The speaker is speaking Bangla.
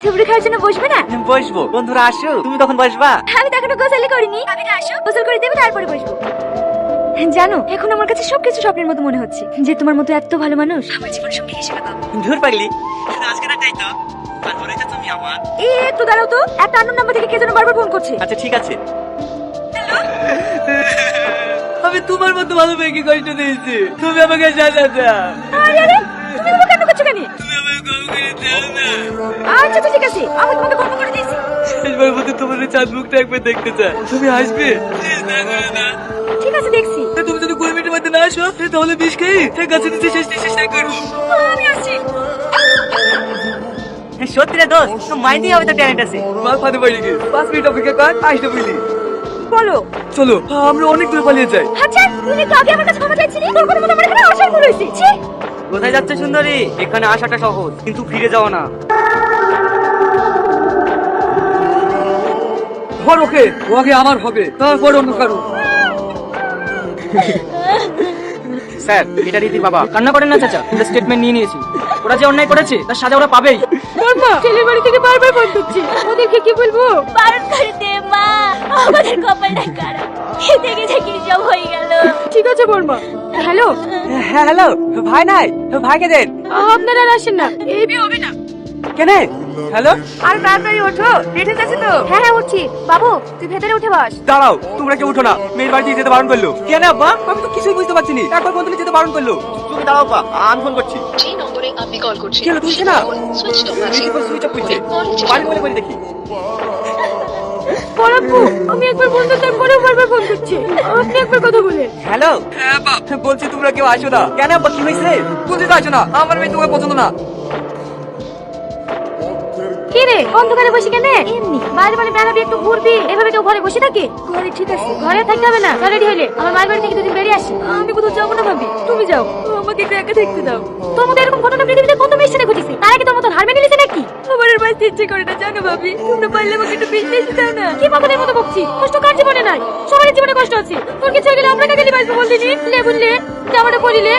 থুবড়ি খাওয়ার জন্য বসবে না? বসবো, বন্ধুরা আসো, তুমি তখন বসবা। আমি তো এখনো গোসল করিনি। আমি তো আসো গোসল করে দেবে তারপরে বসবো। জানো এখন আমার কাছে সবকিছু স্বপ্নের মতো মনে হচ্ছে, যে তোমার মতো এত ভালো মানুষ আমার জীবন সঙ্গী হিসেবে পাবো। ধুর পাগলি, শুধু আজকে রাতটাই তো, তারপরে তো তুমি আমার। এই একটু দাঁড়াও তো, একটা আননোন নাম্বার থেকে কে যেন বারবার ফোন করছে। আচ্ছা ঠিক আছে। আমি তোমার মতো ভালো মেয়েকে কষ্ট দিয়েছি, তুমি আমাকে সাজা দাও। আরে আরে তুমি আমাকে কেন করছো কেন? তুমি আমাকে কল করে দাও না। আচ্ছা তো ঠিক আছে, আমি তোমাকে কল করে দিয়েছি। শেষবার মতো তোমার ওই চাঁদ মুখটা একবার দেখতে চাই, তুমি আসবে? প্লিজ না করে না। ঠিক আছে দেখছি। তুমি যদি 20 মিনিটের মধ্যে না আসো তাহলে বিষ খেয়ে গাছে নিচে শেষ নিঃশ্বাস ত্যাগ করবো। আমি আসছি। সত্যি রে দোস্ত, মাইন্ডই হবে তো ট্যালেন্ট আছে। মাল ফাঁদে পড়ে গিয়ে 5 মিনিট অপেক্ষা কর, আসতে বুঝলি। বলো। চলো আমরা অনেক দূরে পালিয়ে যাই। আচ্ছা তুমি তো আগে আমার কাছে ক্ষমা চাইছিলি, তোর কোনো মতো আমার এখানে আসার ভুল হয়েছে। ছি। কোথায় যাচ্ছে সুন্দরী? এখানে আসাটা সহজ, কিন্তু ফিরে যাওয়া না। ধর ওকে, ও আগে আমার হবে, তারপর অন্য কারো। স্যার, এটা রীতির বাবা। কান্না করেন না চাচা, আমরা স্টেটমেন্ট নিয়ে নিয়েছি। ওরা যে অন্যায় করেছে তার সাজা ওরা পাবেই। মা ছেলের বাড়ি থেকে বারবার ফোন করছে, ওদেরকে কি বলবো? বারণ করে দে মা, আমাদের কপালটা খারাপ, থেকে থেকে সব হয়ে গেল। ঠিক আছে বর্মা। হ্যালো। হ্যাঁ হ্যালো, ভাই নাই, ভাইকে দেন। আপনারা আর আসেন না, এই বিয়ে হবে না। কেন? হ্যালো, আর তাড়াতাড়ি ওঠো, লেট হয়ে যাচ্ছে তো। হ্যাঁ হ্যাঁ উঠছি। বাবু তুই ভেতরে উঠে বস। দাঁড়াও, তোমরা কেউ উঠো না, মেয়ের বাড়িতে যেতে বারণ করলো। কেন আব্বা? আমি তো কিছুই বুঝতে পারছি না, একবার ফোন দিলে যেতে বারণ করলো। তুমি দাঁড়াও আব্বা, আমি ফোন করছি। যে নম্বরে আপনি কল করছেন কেন তুলছে না? সুইচ অফ আছে। সুইচ অফ করছে। বাড়ি বলে বলে দেখি। পরাব্বু আমি একবার বলতে তারপরেও বারবার ফোন করছে, আপনি একবার কথা বলেন। হ্যালো, হ্যাঁ আব্বা, বলছি তোমরা কেউ আসো না। কেন আব্বা, কি হয়েছে? বলছি তো আসো না, আমার মেয়ে তোমাকে পছন্দ না। কি রে অন্ধকারে বসে কেন? এমনি বাইরে বাড়ি বেড়াবি, একটু ঘুরবি, এভাবে কেউ ঘরে বসে থাকে? ঘরে ঠিক আছে, ঘরে থাকতে হবে না, রেডি হইলে আমার মায়ের বাড়ি থেকে দুদিন বেরিয়ে আসি। আমি কোথাও যাবো না ভাবি, তুমি যাও, আমাকে একটু একা থাকতে দাও। তোর মধ্যে এরকম ঘটনা পৃথিবীতে কত মেয়ের সাথে ঘটেছে, তার আগে তোর মতো হার মেনে নিয়েছে নাকি? আমার আর বাঁচতে ইচ্ছে করে না জানো ভাবি, তোমরা পারলে আমাকে একটু বিশ্বাস দাও না। কি পাগলের মতো বকছি? কষ্ট কার জীবনে নাই? সবার জীবনে কষ্ট আছে, তোর কিছু হয়ে গেলে আমরা কাকে বলতে নি? লে বুঝলে জামাটা পরিলে